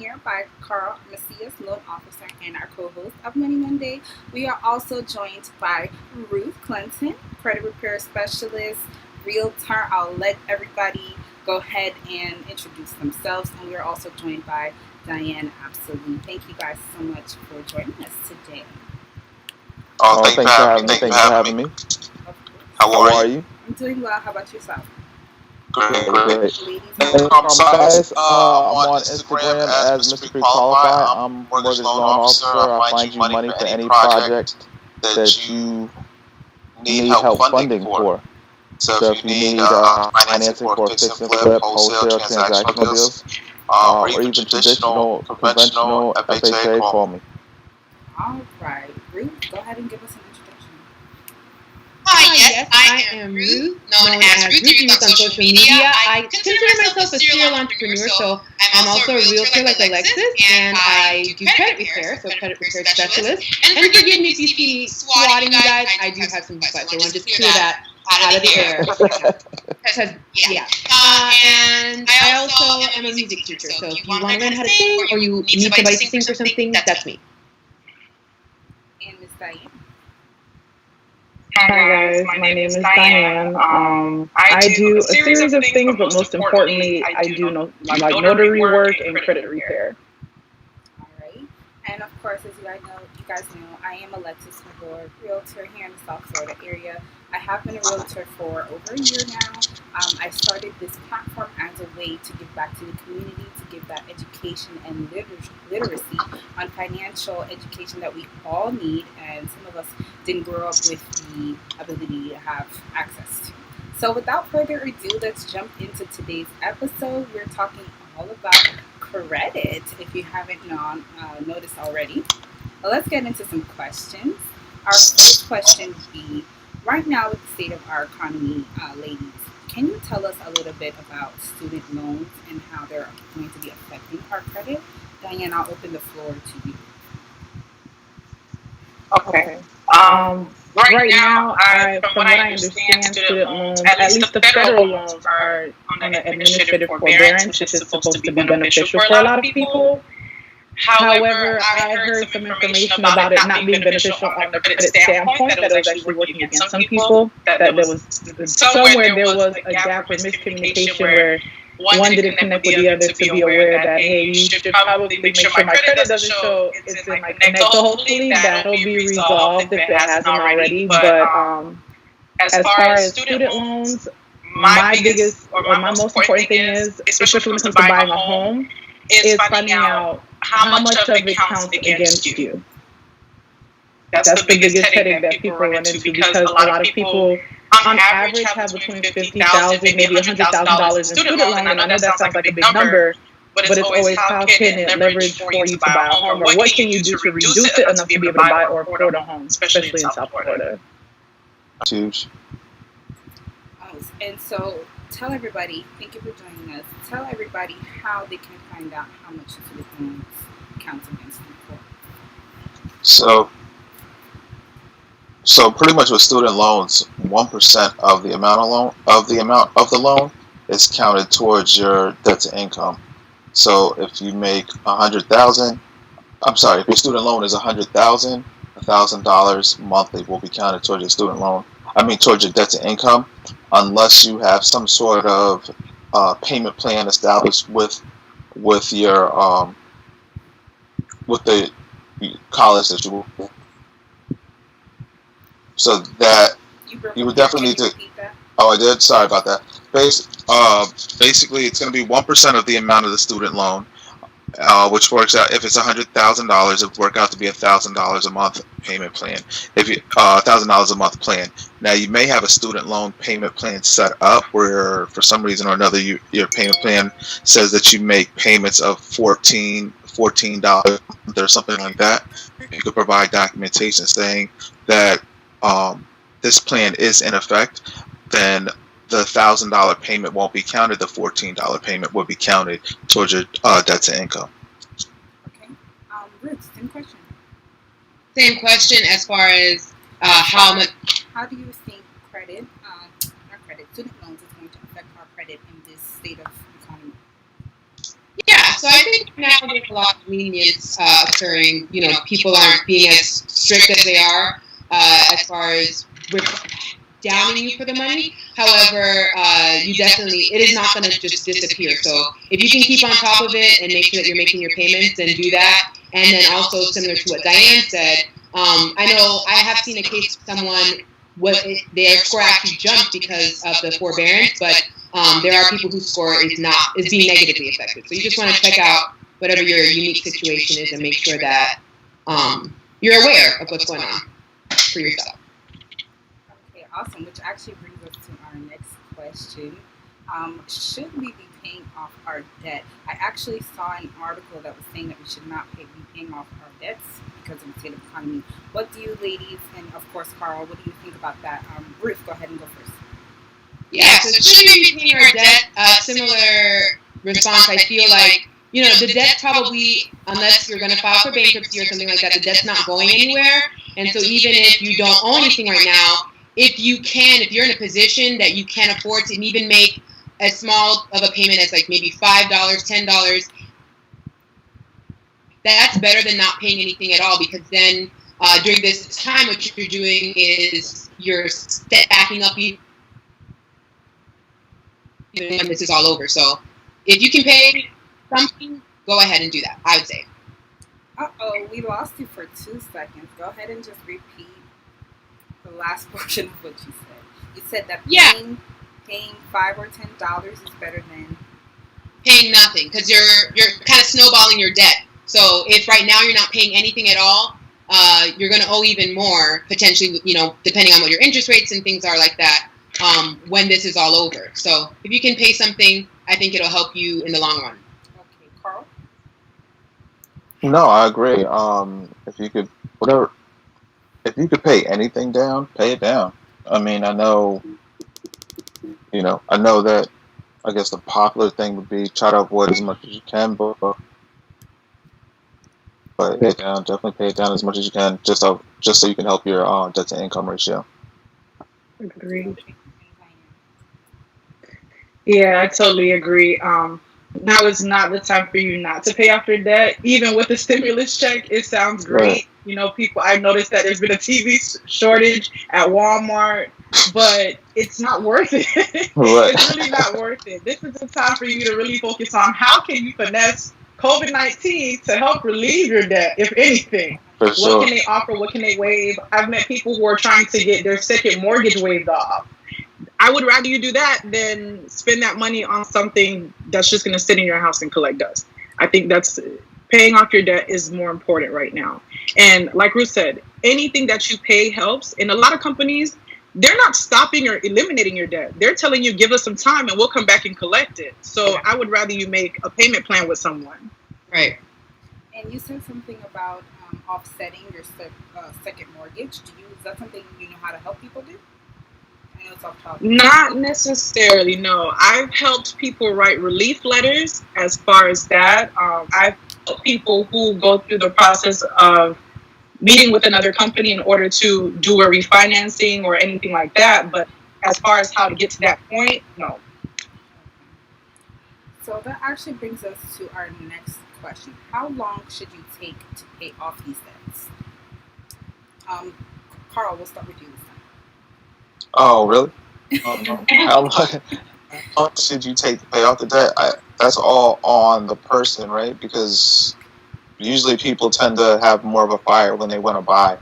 here by Carl Macias, loan officer, and our co-host of Money Monday. We are also joined by Ruth Clenton, credit repair specialist, realtor. I'll let everybody go ahead and introduce themselves. And we are also joined by Diane Absoli. Thank you guys so much for joining us today. Oh, thanks for having me. Thanks for having me. How are you? I'm doing well. How about yourself? Great. Ladies, Guys, I'm on Instagram as Mr. Pre-Qualified. I'm mortgage loan officer. I find you money for any project that you need help funding for. So if you need financing for fix and flip, wholesale, transactional deals, or even traditional, conventional FHA, call me. all right. Ruth, go ahead and give us an introduction. Hi, yes, I am Ruth, known as Ruth Youth on social media. I consider myself a serial entrepreneur, so I'm also a realtor like Alexis, and I do credit repair, so credit repair specialist. And forgive me if you see me swatting you guys, I do have some sweat, so I want to just clear that out of the air. Because, yeah. And I also am a music teacher, so if you want to learn how to sing, or you need somebody to sing for something, that's me. And Miss Diane. Hi guys, my name is Diane. I do a series of things, but most importantly, I do notary work and credit repair. All right. And of course, as you guys know, I am Alexis Milord, realtor here in the South Florida area. I have been a realtor for over a year now. I started this platform as a way to give back to the community, to give that education and literacy on financial education that we all need, and some of us didn't grow up with the ability to have access to. So without further ado, let's jump into today's episode. We're talking all about credit, if you haven't noticed already. Well, let's get into some questions. Our first question would be, right now with the state of our economy, ladies, can you tell us a little bit about student loans and how they're going to be affecting our credit? Diane, I'll open the floor to you. Okay. Right now, from what I understand, student loans, at least the federal loans, are on the administrative forbearance, which is supposed to be beneficial for a lot of people. However, I heard some information about it not being beneficial on the credit standpoint, that it was actually working against some people, that there was somewhere there was a gap or miscommunication where one didn't connect with the other to be aware that, hey, you should probably make sure my credit doesn't show it's in my connect. So hopefully that'll be resolved if it hasn't already. But as far as student loans, my biggest or my most important thing is, especially when it comes to buying a home, is finding out how much of it counts against you. That's the biggest headache that people run into, because a lot of people on average have between $50,000, maybe $100,000 in student loan, and I know that sounds like a big number, but it's always how can it leverage for you to buy a home, or what can you do to reduce it enough to be able to buy or afford a home, especially in South Florida. Huge. And so tell everybody, thank you for joining us, tell everybody how they can find out how much student loans counts against them for. So pretty much with student loans, 1% of the amount of the loan is counted towards your debt to income. So if you make if your student loan is $100,000, $1,000 monthly will be counted towards your student loan. Towards your debt to income, unless you have some sort of payment plan established with your with the college that you. So that you would definitely need to. Oh, I did. Sorry about that. Basically, it's going to be 1% of the amount of the student loan, which works out, if it's $100,000, it would work out to be $1,000 a month payment plan. If you $1,000 a month plan. Now, you may have a student loan payment plan set up where, for some reason or another, your payment plan says that you make payments of $14 or something like that. You could provide documentation saying that this plan is in effect. Then the $1,000 payment won't be counted. The $14 payment will be counted towards your debt to income. Okay. Ruth, same question. Same question as far as how much. How do you think student loans is going to affect our credit in this state of economy? Yeah, so I think now there's a lot of lenience occurring. You know, people aren't being as strict as they are as far as downing you for the money. However, you definitely, it is not going to just disappear. So if you can keep on top of it and make sure that you're making your payments, then do that. And then also similar to what Diane said, I know I have seen a case of someone, their score actually jumped because of the forbearance, but there are people whose score is being negatively affected. So you just want to check out whatever your unique situation is and make sure that you're aware of what's going on for yourself. Okay, awesome. Which actually brings us to our next question. Should we be paying off our debt? I actually saw an article that was saying that we should not be paying off our debts because of the state of the economy. What do you ladies, and of course Carl, what do you think about that? Ruth, go ahead and go first. Yeah, so should we be paying our debt? Similar response, I feel like, you know, the debt probably, unless you're going to file for bankruptcy or something like that, the debt's not going anywhere. And so even if you don't own anything right now, if you're in a position that you can afford to even make as small of a payment as like maybe $5, $10, that's better than not paying anything at all, because then during this time, what you're doing is you're stacking up even when this is all over. So if you can pay something, go ahead and do that, I would say. Uh-oh, we lost you for 2 seconds. Go ahead and just repeat the last portion of what you said. You said that paying $5 or $10 is better than paying nothing, because you're kind of snowballing your debt. So if right now you're not paying anything at all, you're going to owe even more, potentially, you know, depending on what your interest rates and things are like that, when this is all over. So if you can pay something, I think it'll help you in the long run. Okay, Carl? No, I agree. If you could pay anything down, pay it down. I mean, I know that, I guess the popular thing would be try to avoid as much as you can, but pay it down. Definitely pay it down as much as you can, just so you can help your debt to income ratio. Agreed. Yeah, I totally agree. Now is not the time for you not to pay off your debt. Even with the stimulus check, it sounds great. Right. You know, I've noticed that there's been a TV shortage at Walmart, but it's not worth it. Right. It's really not worth it. This is the time for you to really focus on how can you finesse COVID-19 to help relieve your debt, if anything. For sure. What can they offer? What can they waive? I've met people who are trying to get their second mortgage waived off. I would rather you do that than spend that money on something that's just going to sit in your house and collect dust. I think that's paying off your debt is more important right now. And like Ruth said, anything that you pay helps. And a lot of companies, they're not stopping or eliminating your debt. They're telling you, give us some time and we'll come back and collect it. So I would rather you make a payment plan with someone. Right. And you said something about offsetting your second mortgage. Is that something you know how to help people do? I know it's off topic. Not necessarily, no. I've helped people write relief letters as far as that. I've helped people who go through the process of meeting with another company in order to do a refinancing or anything like that. But as far as how to get to that point, no. So that actually brings us to our next question. How long should you take to pay off these debts? Carl, we'll start with you this time. Oh, really? How long should you take to pay off the debt? That's all on the person, right? Because usually people tend to have more of a fire when they want to buy,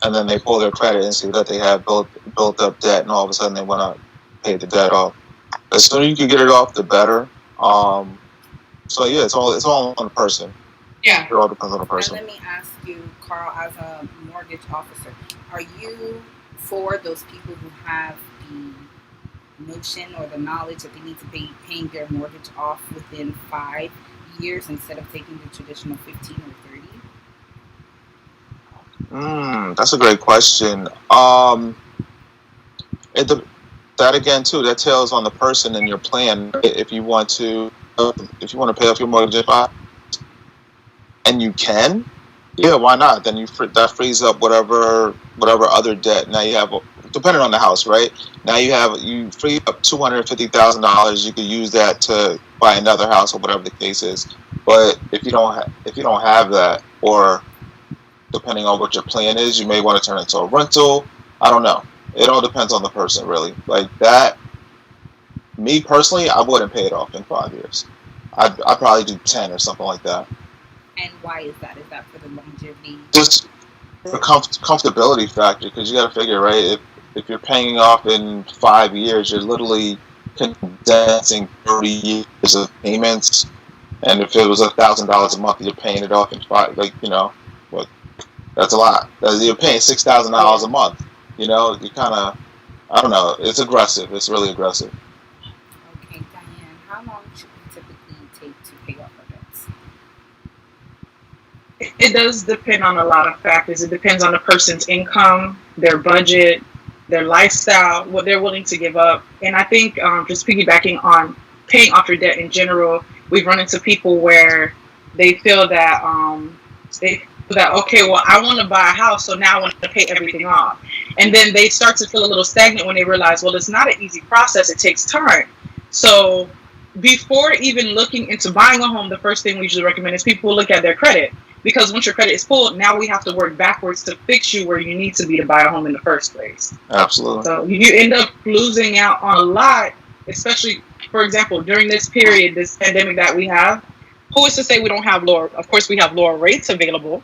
and then they pull their credit and see that they have built up debt, and all of a sudden they want to pay the debt off. The sooner you can get it off, the better. So yeah, it's all on the person. Yeah. It all depends on the person. And let me ask you, Carl, as a mortgage officer, are you for those people who have the notion or the knowledge that they need to be paying their mortgage off within 5 years instead of taking the traditional 15 or 30? That's a great question. That again too, that tells on the person and your plan. If you want to pay off your mortgage and you can, yeah, why not? Then that frees up whatever other debt. Now you have, depending on the house, right? Now you free up $250,000. You could use that to buy another house or whatever the case is. But if you don't have that, or depending on what your plan is, you may want to turn it into a rental. I don't know. It all depends on the person, really. Like that, me personally, I wouldn't pay it off in 5 years. I'd probably do 10 or something like that. And why is that? Is that for the longevity? Just for comfortability factor, because you got to figure, right? If you're paying off in 5 years, you're literally condensing 30 years of payments. And if it was $1,000 a month, you're paying it off in 5, but that's a lot. You're paying $6,000 a month. You kind of, I don't know. It's aggressive. It's really aggressive. Okay, Diane, how long should we typically take to pay off our debts? It does depend on a lot of factors. It depends on the person's income, their budget, their lifestyle, what they're willing to give up. And I think just piggybacking on paying off your debt in general, we've run into people where they feel that okay, well, I want to buy a house, so now I want to pay everything off. And then they start to feel a little stagnant when they realize, well, it's not an easy process. It takes time. So before even looking into buying a home, the first thing we usually recommend is people look at their credit. Because once your credit is full, now we have to work backwards to fix you where you need to be to buy a home in the first place. Absolutely. So you end up losing out on a lot, especially, for example, during this period, this pandemic that we have. Who is to say we don't have lower? Of course, we have lower rates available.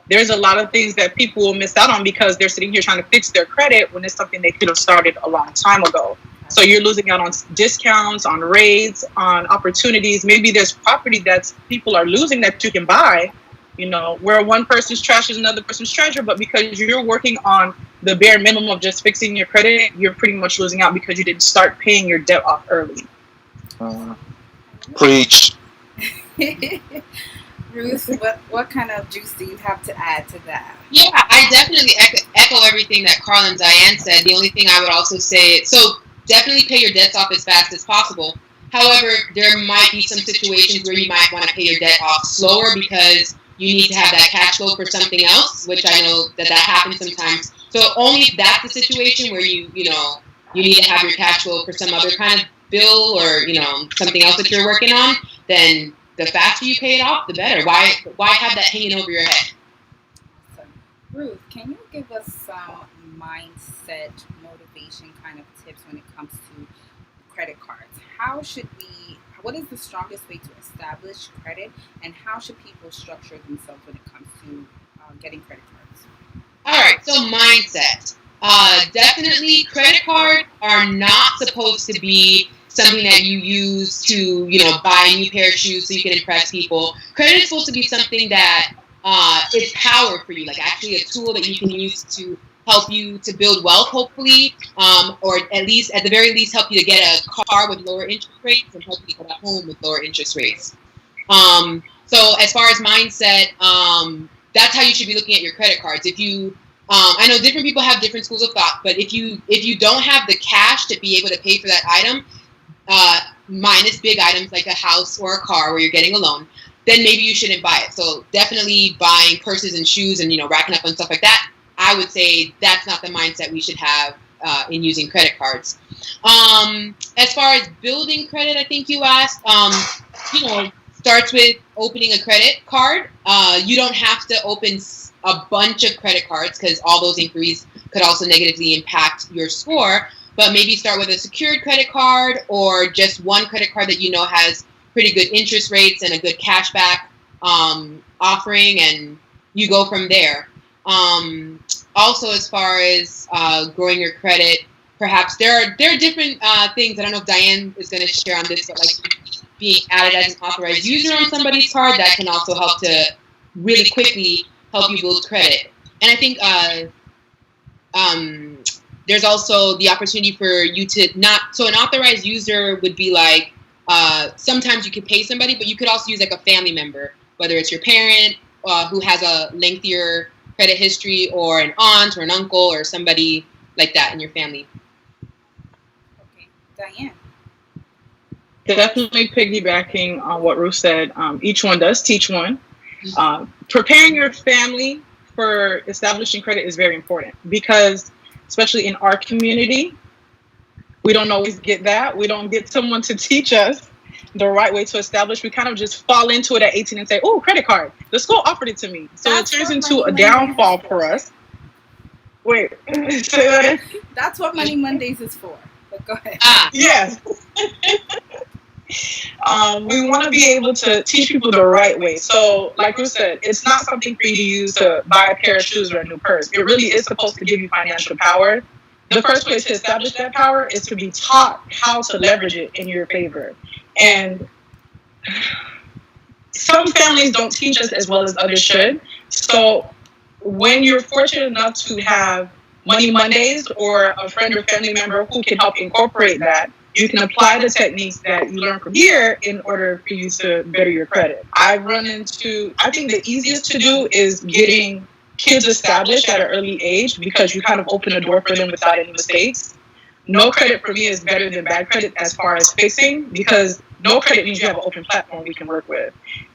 There's a lot of things that people will miss out on because they're sitting here trying to fix their credit when it's something they could have started a long time ago. So you're losing out on discounts, on rates, on opportunities. Maybe there's property that people are losing that you can buy, where one person's trash is another person's treasure. But because you're working on the bare minimum of just fixing your credit, you're pretty much losing out because you didn't start paying your debt off early. Preach. Ruth, what kind of juice do you have to add to that? Yeah, I definitely echo everything that Carl and Diane said. The only thing I would also say, so definitely pay your debts off as fast as possible. However, there might be some situations where you might want to pay your debt off slower because you need to have that cash flow for something else, which I know that happens sometimes. So only if that's the situation where you need to have your cash flow for some other kind of bill or, something else that you're working on, then the faster you pay it off, the better. Why have that hanging over your head? Awesome. Ruth, can you give us some mindset, motivation kind of tips when it comes to credit cards? What is the strongest way to establish credit, and how should people structure themselves when it comes to getting credit cards? All right, so mindset. Definitely credit cards are not supposed to be something that you use to, buy a new pair of shoes so you can impress people. Credit is supposed to be something that is power for you, like actually a tool that you can use to help you to build wealth, hopefully, or at the very least, help you to get a car with lower interest rates and help you get a home with lower interest rates. So as far as mindset, that's how you should be looking at your credit cards. If you I know different people have different schools of thought, but if you don't have the cash to be able to pay for that item, minus big items like a house or a car where you're getting a loan, then maybe you shouldn't buy it. So definitely buying purses and shoes and racking up on stuff like that, I would say that's not the mindset we should have in using credit cards. As far as building credit, I think you asked, starts with opening a credit card. You don't have to open a bunch of credit cards because all those inquiries could also negatively impact your score. But maybe start with a secured credit card or just one credit card that has pretty good interest rates and a good cashback offering, and you go from there. Also, as far as growing your credit, perhaps there are different things. I don't know if Diane is going to share on this, but like being added as an authorized user on somebody's card, that can also help to really quickly help you build credit. And I think there's also the opportunity for you to so an authorized user would be like, sometimes you could pay somebody, but you could also use like a family member, whether it's your parent who has a lengthier credit history, or an aunt or an uncle or somebody like that in your family. Okay, Diane. Definitely piggybacking on what Ruth said, each one does teach one. Preparing your family for establishing credit is very important because, especially in our community, we don't always get that. We don't get someone to teach us the right way to establish. We kind of just fall into it at 18 and say, oh, credit card. The school offered it to me. So it turns into a downfall for us. Wait, say that. That's what Money Mondays is for. But go ahead. Yes. We want to be able to teach people the right way. So, like Ruth said, it's not something for you to use to buy a pair of shoes or a new purse. It really is supposed to give you financial power. The first way to establish that power is to be taught how to leverage it in your favor. And some families don't teach us as well as others should. So when you're fortunate enough to have Money Mondays or a friend or family member who can help incorporate that, you can apply the techniques that you learn from here in order for you to better your credit. I think the easiest to do is getting kids established at an early age, because you kind of open a door for them without any mistakes. No credit for me is better than bad credit as far as fixing, because no credit means you have an open platform we can work with.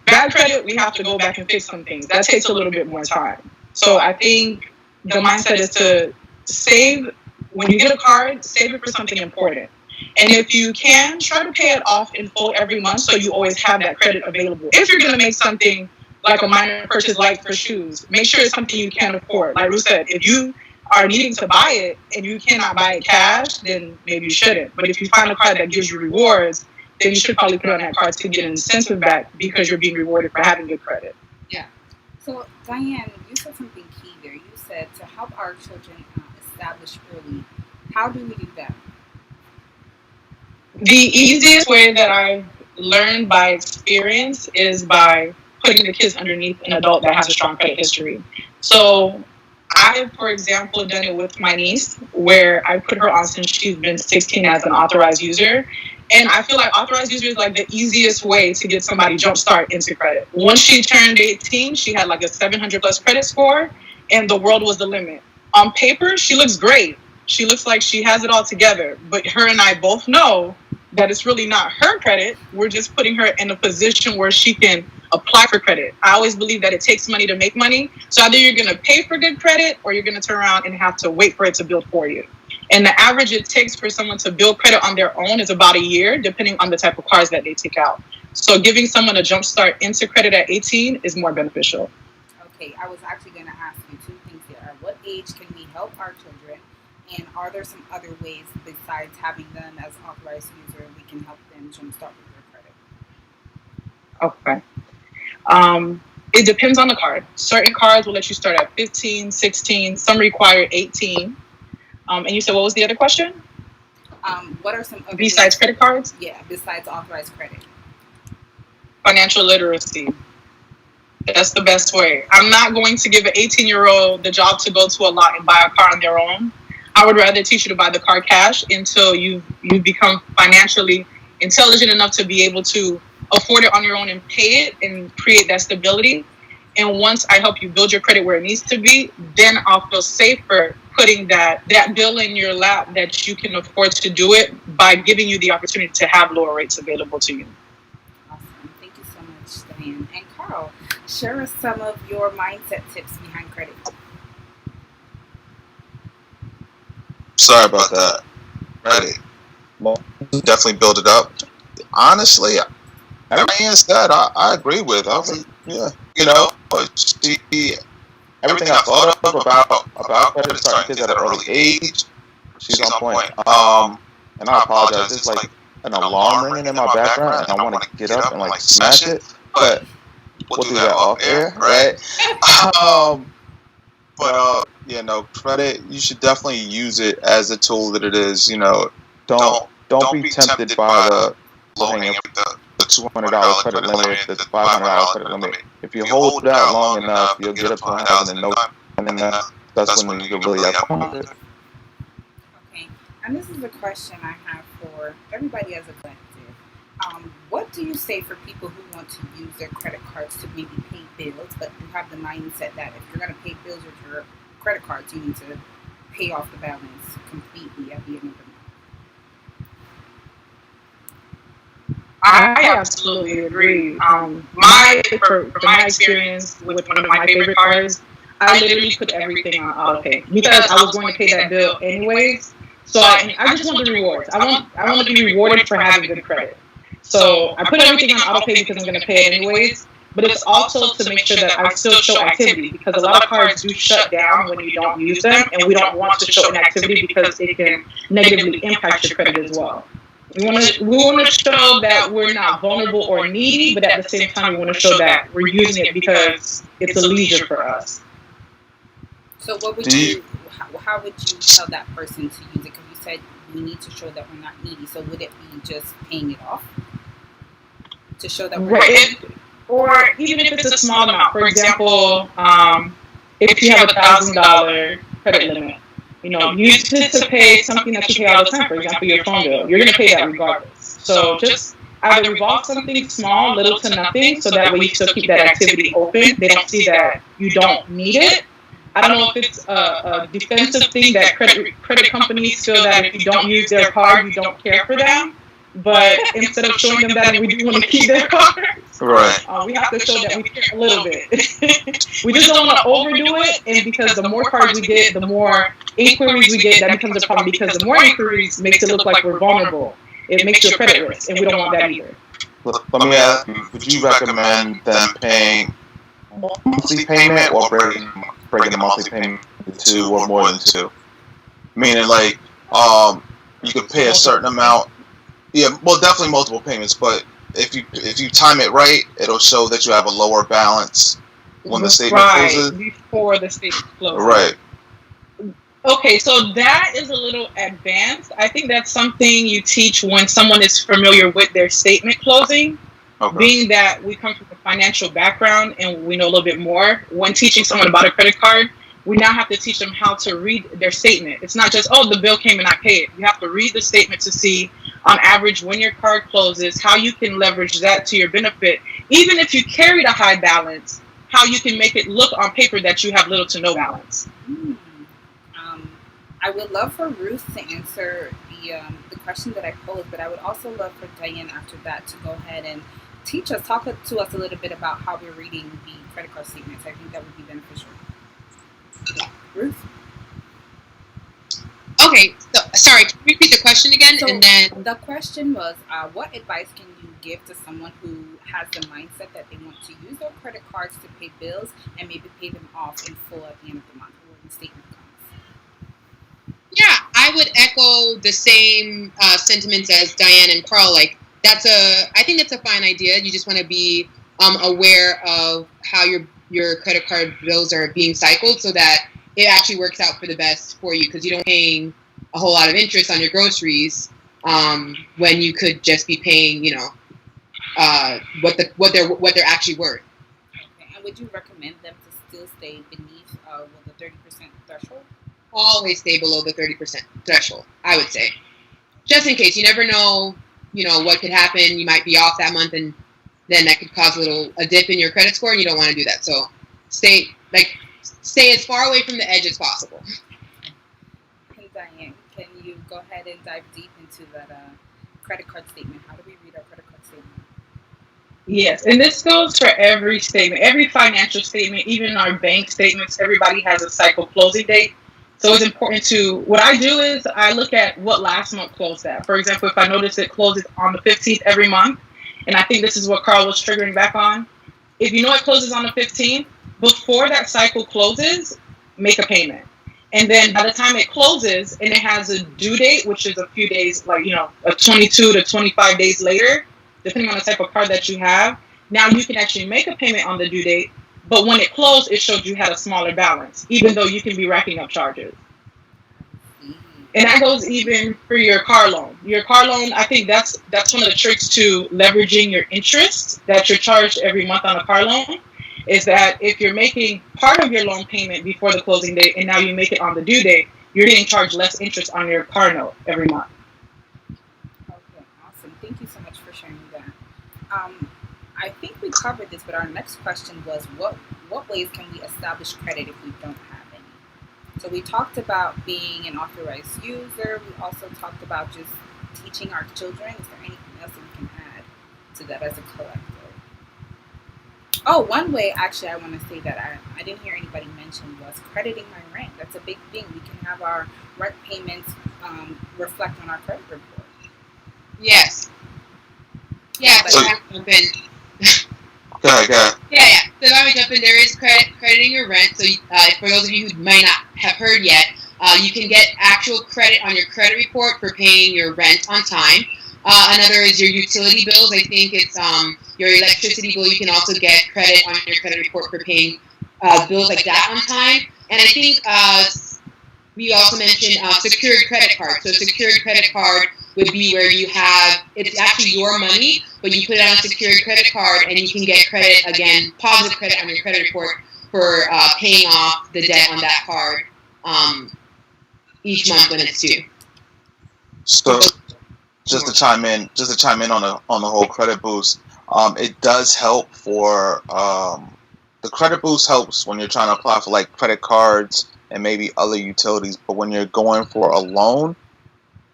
Bad credit, we have to go back and fix some things. That takes a little bit more time. So I think the mindset is to save, when you get a card, save it for something important. And if you can, try to pay it off in full every month so you always have that credit available. If you're going to make something like a minor purchase, like for shoes, make sure it's something you can afford. Like Ruth said, if you are needing to buy it and you cannot buy it cash, then maybe you shouldn't. But if you find a card that gives you rewards, then you should probably put on that card to get an incentive back, because you're being rewarded for having good credit. Yeah. So, Diane, you said something key there. You said to help our children establish early. How do we do that? The easiest way that I learned by experience is by putting the kids underneath an adult that has a strong credit history. So I, for example, done it with my niece, where I put her on since she's been 16 as an authorized user. And I feel like authorized user is like the easiest way to get somebody jumpstart into credit. Once she turned 18, she had like a 700 plus credit score, and the world was the limit. On paper, she looks great. She looks like she has it all together. But her and I both know that it's really not her credit. We're just putting her in a position where she can apply for credit. I always believe that it takes money to make money. So either you're going to pay for good credit, or you're going to turn around and have to wait for it to build for you. And the average it takes for someone to build credit on their own is about a year, depending on the type of cards that they take out. So giving someone a jump start into credit at 18 is more beneficial. Okay, I was actually going to ask you two things there. At what age can we help our children? And are there some other ways besides having them as authorized user we can help them jumpstart with their credit? Okay. It depends on the card. Certain cards will let you start at 15, 16. Some require 18. And you said, what was the other question? What are some other besides credit cards? Yeah, besides authorized credit. Financial literacy. That's the best way. I'm not going to give an 18-year-old the job to go to a lot and buy a car on their own. I would rather teach you to buy the car cash until you become financially intelligent enough to be able to afford it on your own and pay it and create that stability. And once I help you build your credit where it needs to be, then I'll feel safer putting that bill in your lap that you can afford to do it by giving you the opportunity to have lower rates available to you. Awesome. Thank you so much, Diane. And Carl, share us some of your mindset tips behind credit. Sorry about that. Ready. Well, definitely build it up. Honestly, everything said, I agree with. I was like, yeah, everything I thought of about credit starting kids at an early age, she's on point. And I apologize. There's like an alarm ringing in my background, and I want to get up and like smash it, but we'll do that off air, right? Credit, you should definitely use it as a tool that it is. Don't be tempted by the low-hanging, the $200 credit limit, the $500 credit limit. If you hold it out long enough, you'll get up to 1,000 and then that's when you really have fun with it. Okay, and this is a question I have for everybody as a collective. What do you say for people who want to use their credit cards to maybe pay bills, but who have the mindset that if you're going to pay bills with your credit cards, you need to pay off the balance completely at the end of the month? I absolutely agree. For my experience with one of my favorite cards, I literally put everything on auto pay because I was going to pay that bill anyways. So I just want the rewards. I want to be rewarded for having good credit. So I put everything on auto pay because I'm going to pay it anyways. But it's also to make sure that I still show activity, because a lot of cards do shut down when you don't use them, and we don't want to show inactivity because it can negatively impact your credit as well. We want to show that we're not vulnerable or needy, but at the same time, we want to show that we're using it because it's a leisure for us. So what would you, how would you tell that person to use it? Because you said we need to show that we're not needy. So would it be just paying it off to show that we're needy? Or even if it's a small amount. For example, if you have $1,000 credit limit, you used it to pay something that you pay all the time. For example, your phone bill. You're going to pay that regardless. So just either revolve something small, little to nothing, so that way you still keep that activity open. They don't see that you don't need it. I don't know if it's a defensive thing that credit companies feel that if you don't use their card, you don't care for them. But instead of showing them that we do want to keep their cards, right. We have to show that we care a little bit. We just don't want to overdo it, and because the more cards we get, the more inquiries we get, that becomes a problem, because the more inquiries makes it look like we're vulnerable. It makes you a credit risk, and we don't want that either. Let me ask you, would you recommend them paying monthly payment or breaking a monthly payment into 2 or more than 2? Meaning, like, you could pay a certain amount. Yeah, well, definitely multiple payments, but if you time it right, it'll show that you have a lower balance when the statement closes. Before the statement closes. Right. Okay, so that is a little advanced. I think that's something you teach when someone is familiar with their statement closing. Okay. Being that we come from a financial background and we know a little bit more, when teaching someone about a credit card, we now have to teach them how to read their statement. It's not just, the bill came and I paid it. You have to read the statement to see, on average, when your card closes, how you can leverage that to your benefit. Even if you carried a high balance, how you can make it look on paper that you have little to no balance. I would love for Ruth to answer the question that I posed, but I would also love for Diane after that to go ahead and talk to us a little bit about how we're reading the credit card statements. I think that would be beneficial. Ruth? Okay, so, sorry, can you repeat the question again? So and then the question was, what advice can you give to someone who has the mindset that they want to use their credit cards to pay bills and maybe pay them off in full at the end of the month or when the statement comes? Yeah, I would echo the same sentiments as Diane and Carl. Like, I think that's a fine idea. You just want to be aware of how your credit card bills are being cycled so that it actually works out for the best for you, because you don't paying a whole lot of interest on your groceries when you could just be paying, what they're actually worth. Okay. And would you recommend them to still stay beneath the 30% threshold? Always stay below the 30% threshold, I would say. Just in case. You never know, what could happen. You might be off that month, and then that could cause a dip in your credit score, and you don't want to do that. So stay as far away from the edge as possible. Hey, Diane, can you go ahead and dive deep into that credit card statement? How do we read our credit card statement? Yes, and this goes for every statement, every financial statement, even our bank statements. Everybody has a cycle closing date. So it's important what I do is I look at what last month closed at. For example, if I notice it closes on the 15th every month, and I think this is what Carl was triggering back on, if you know it closes on the 15th, before that cycle closes, make a payment. And then by the time it closes and it has a due date, which is a few days, like, a 22 to 25 days later, depending on the type of card that you have, now you can actually make a payment on the due date. But when it closed, it showed you had a smaller balance, even though you can be racking up charges. And that goes even for your car loan. Your car loan, I think that's one of the tricks to leveraging your interest that you're charged every month on a car loan, is that if you're making part of your loan payment before the closing date and now you make it on the due date, you're getting charged less interest on your car note every month. Okay, awesome. Thank you so much for sharing that. I think we covered this, but our next question was, what ways can we establish credit if we don't have any? So we talked about being an authorized user. We also talked about just teaching our children. Is there anything else that we can add to that as a collective? Oh, one way, actually, I want to say that I didn't hear anybody mention was crediting my rent. That's a big thing. We can have our rent payments reflect on our credit report. Yes. Yeah, so I jump in. Go ahead. Yeah. So if I would jump in, there is crediting your rent. So for those of you who might not have heard yet, you can get actual credit on your credit report for paying your rent on time. Another is your utility bills. I think it's your electricity bill. You can also get credit on your credit report for paying bills like that on time. And I think we also mentioned secured credit card. So secured credit card would be where you have, it's actually your money, but you put it on a secured credit card and you can get credit, again, positive credit on your credit report for paying off the debt on that card each month when it's due. So just to chime in on the whole credit boost, it does help for the credit boost helps when you're trying to apply for like credit cards and maybe other utilities, but when you're going for a loan,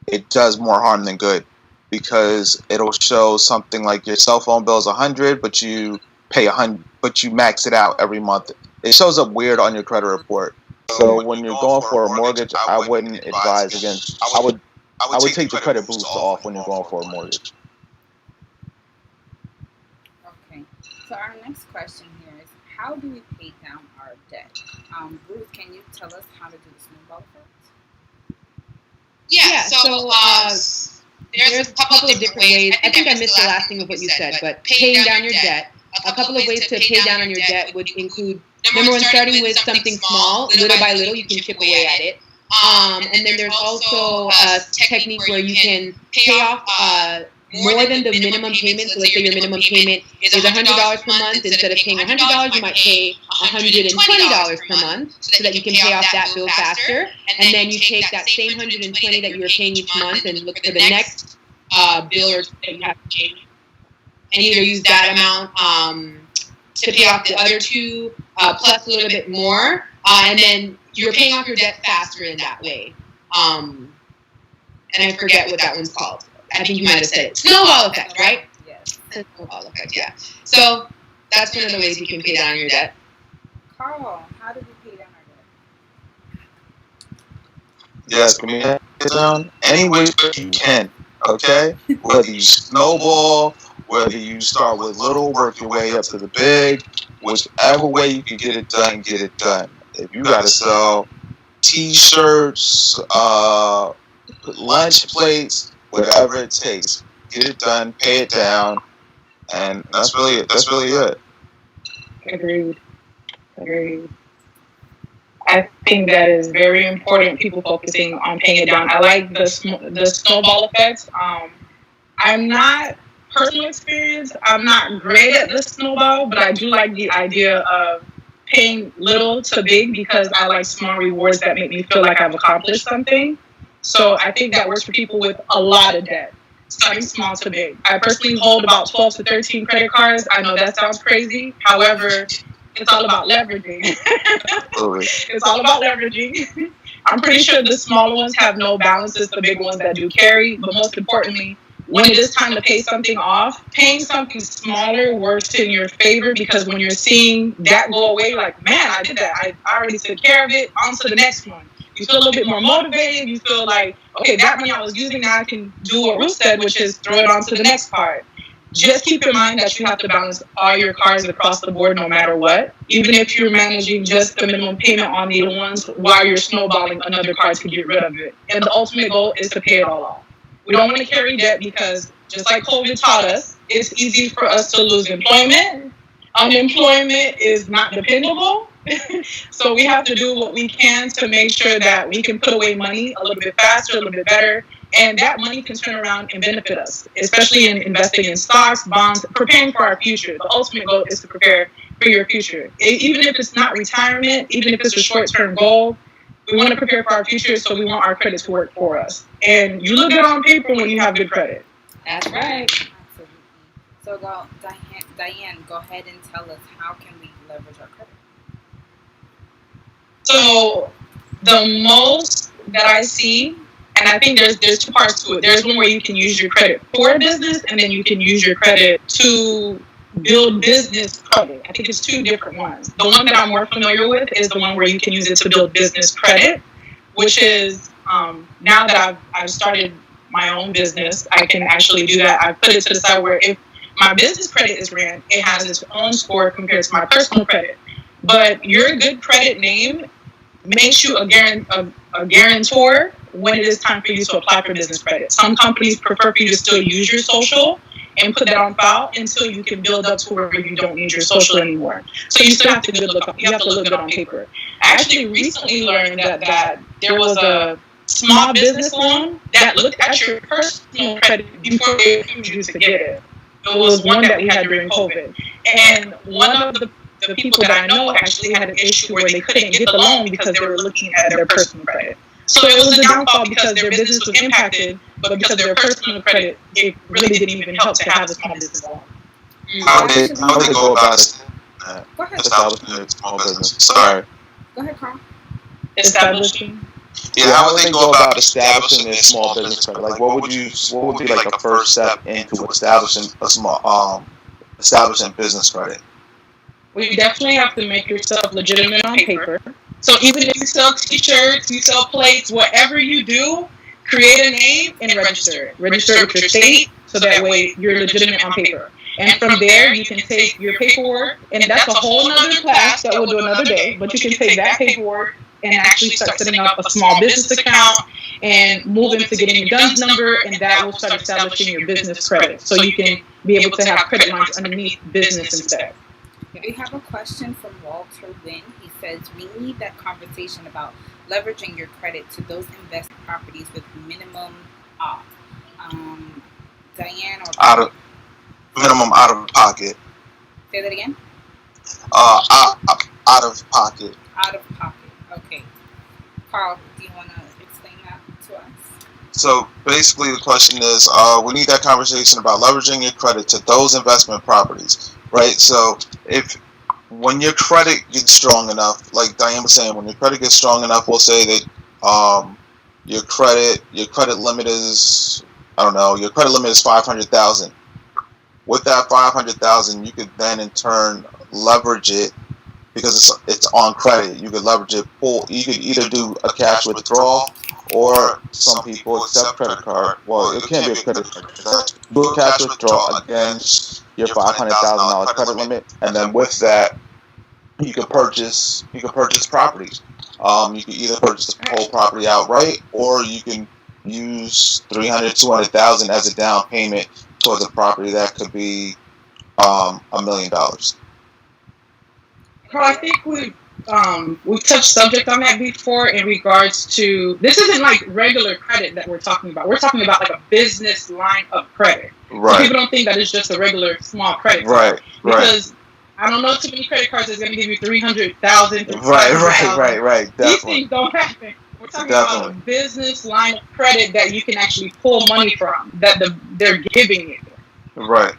it does more harm than good, because it'll show something like your cell phone bill is $100, but you pay $100, but you max it out every month. It shows up weird on your credit report. So when you're going for a mortgage, I wouldn't advise against. I would take the credit boost off when you're going for a mortgage. Okay. So our next question here is, how do we pay down our debt? Ruth, can you tell us how to do the snowball effect? Yeah, so there's a couple of different ways. I think I missed the last thing of what you said, but paying down your debt. A couple of ways to pay down on your debt would include, number one, starting with something small, little by little, you can chip away at it. And then there's also a technique where you can pay off more than the minimum payment. So let's say your minimum payment is $100 per month. Instead of paying $100, you might pay $120 per month so that you can pay off that bill faster. And then you take that same $120 that you were paying each month and look for the next bill or that you have to change, and either use that amount to pay off the other two plus a little bit more, and then you're paying off your debt faster in that way. And I forget what that one's called. I think you might have said it. Snowball effect, right? Yes. Snowball effect, yeah. So that's one of the ways you can pay down your debt. Carl, how do we pay down our debt? Yes, can we pay it down any way you can, okay? Whether you snowball, whether you start with little, work your way up to the big, whichever way you can get it done, get it done. If you got to sell T-shirts, lunch plates, whatever it takes, get it done, pay it down, and that's really it. That's really it. Agreed. I think that is very important, people focusing on paying it down. I like the snowball effect. I'm not, personal experience, I'm not great at the snowball, but I do like the idea of paying little to big, because I like small rewards that make me feel like I've accomplished something. So I think that works for people with a lot of debt, starting small to big. I personally hold about 12 to 13 credit cards. I know that sounds crazy. However, it's all about leveraging. It's all about leveraging. I'm pretty sure the smaller ones have no balances, the big ones that do carry. But most importantly, when it is time to pay something off, paying something smaller works in your favor, because when you're seeing that go away, like, man, I did that. I already took care of it. On to the next one. You feel a little bit more motivated. You feel like, okay, that money I was using, now I can do what Ruth said, which is throw it on to the next card. Just keep in mind that you have to balance all your cards across the board no matter what. Even if you're managing just the minimum payment on the ones while you're snowballing another card to get rid of it. And the ultimate goal is to pay it all off. We don't want to carry debt because, just like COVID taught us, it's easy for us to lose employment. Unemployment is not dependable. So we have to do what we can to make sure that we can put away money a little bit faster, a little bit better, and that money can turn around and benefit us, especially in investing in stocks, bonds, preparing for our future. The ultimate goal is to prepare for your future. Even if it's not retirement, even if it's a short-term goal, we want to prepare for our future, so we want our credit to work for us. And you look good on paper when you have good credit. That's right. Absolutely. So, Diane, go ahead and tell us, how can we leverage our credit? So the most that I see, and I think there's two parts to it. There's one where you can use your credit for a business, and then you can use your credit to build business credit. I think it's two different ones. The one that I'm more familiar with is the one where you can use it to build business credit, which is now that I've started my own business, I can actually do that. I put it to the side where if my business credit is ran, it has its own score compared to my personal credit. But your good credit name makes you a guarantor when it is time for you to apply for business credit. Some companies prefer for you to still use your social and put that on file until you can build up to where you don't need your social anymore. So you still have to look good on paper. I actually recently learned that there was a small business loan that looked at your personal credit before they approved you to get it. It was one that we had during COVID. And one of the people that I know actually had an issue where they couldn't get the loan because they were looking at their personal credit. So it was a downfall because their business was impacted, but because of their personal credit, it really didn't even help to have a small business loan. How would they go about establishing a small business? Sorry. Go ahead, Carl. Establishing? Yeah, how would they go about establishing a small business credit? Like, what would be like a first step into establishing establishing business credit? Well, you definitely have to make yourself legitimate on paper. So even if you sell t-shirts, you sell plates, whatever you do, create a name and register it. Register it with your state so that way you're legitimate on paper. And from there, you can take your paperwork, and that's a whole other class that we'll do another day, but you can take that paperwork and actually start setting up a small business account and move into getting your DUNS number, and that will start establishing your business credit. So you can be able to have credit lines underneath business instead. We have a question from Walter Wynn. He says, we need that conversation about leveraging your credit to those investment properties with minimum off. Diane or minimum out of pocket. Say that again. Out of pocket. Out of pocket. Okay. Carl, do you want to explain that to us? So basically, the question is, we need that conversation about leveraging your credit to those investment properties, right? So when your credit gets strong enough, like Diane was saying, when your credit gets strong enough, we'll say that your credit limit is, your credit limit is $500,000. With that $500,000, you could then in turn leverage it because it's on credit. You could leverage it. You could either do a cash withdrawal, or some people accept credit card. Well, it can't be a credit card. Do a cash withdrawal against your $500,000 credit limit, and then with that, you could purchase properties. You could either purchase the whole property outright, or you can use $200,000 as a down payment towards a property that could be $1 million. Carl, I think we've touched subject on that before in regards to, this isn't like regular credit that we're talking about. We're talking about like a business line of credit. Right. So people don't think that it's just a regular small credit card. Because I don't know too many credit cards that's going to give you $300,000. Right. These things don't happen. We're talking about a business line of credit that you can actually pull money from, that they're giving you. Right.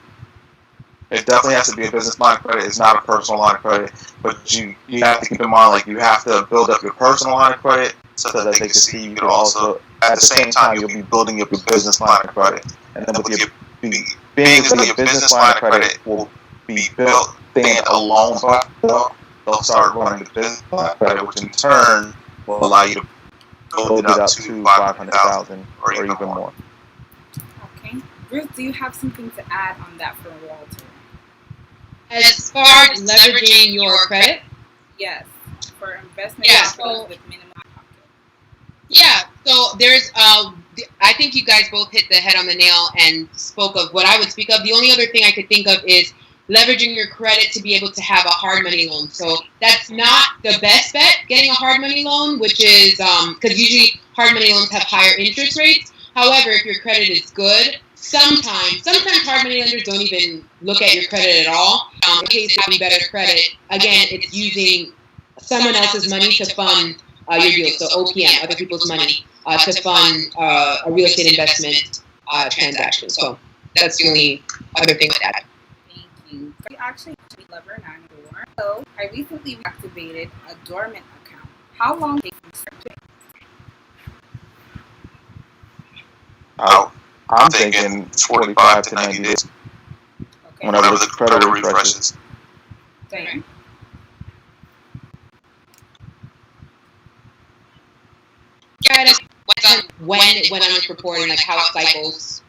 It definitely has to be a business line of credit. It's not a personal line of credit. But you have to keep in mind, like, you have to build up your personal line of credit so that they can see you. Also, at the same time, you'll be building up your business line of credit. And then with your being your business line of credit will be built stand alone. They'll start running the business line of credit, which in turn will allow you to build it up to $500,000 or even more. Okay. Ruth, do you have something to add on that for Walter? As far as leveraging your credit? Yes. For investment with minimum pocket. Yeah. So there's, I think you guys both hit the head on the nail and spoke of what I would speak of. The only other thing I could think of is leveraging your credit to be able to have a hard money loan. So that's not the best bet, getting a hard money loan, which is, because usually hard money loans have higher interest rates. However, if your credit is good, sometimes hard money lenders don't even look at your credit at all. In case of having better credit, again, it's using someone else's money to fund your deal. So OPM, other people's money, to fund a real estate investment transaction. So that's the only other thing with that. Thank you. So actually, Lever 94. So I recently reactivated a dormant account. How long did you start it? I'm thinking 45 to 90 days. Okay. Whenever the credit refreshes. Same. Yeah, when it went on its report and like how it cycles.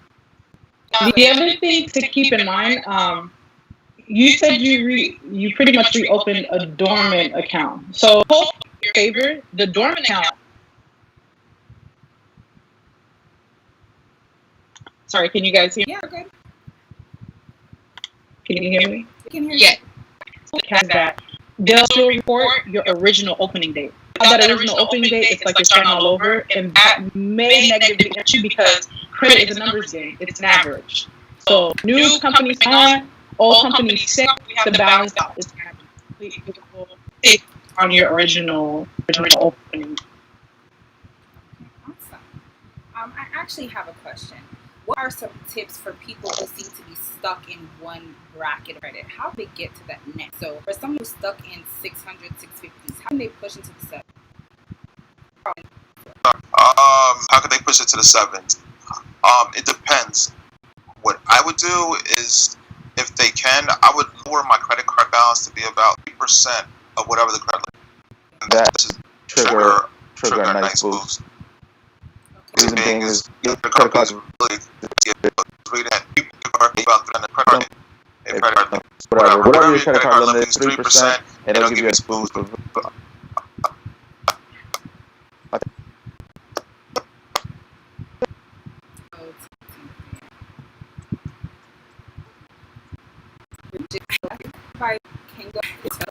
The other thing to keep in mind, you said you pretty much reopened a dormant account. So, hope in your favor, the dormant account. Sorry, can you guys hear me? Yeah, okay. Can you hear me? We can hear Yeah. Has that. They'll still report your original opening date. That original opening date, it's like you're starting all over, and that may negatively impact you because credit is a numbers game. It's an average. So new companies on, old companies stay, the balance out. It's completely visible on your original opening. Awesome. I actually have a question. What are some tips for people who seem to be stuck in one bracket of credit? How do they get to that next? So for someone who's stuck in 600, 650s, how can they push into the 7? How can they push it to the 7s? It depends. What I would do is, if they can, I would lower my credit card balance to be about 3% of whatever the credit limit. That should trigger a nice boost. Reason being is your credit cards really about whatever your credit card limit is, 3%, and it'll give you a boost. If I can go to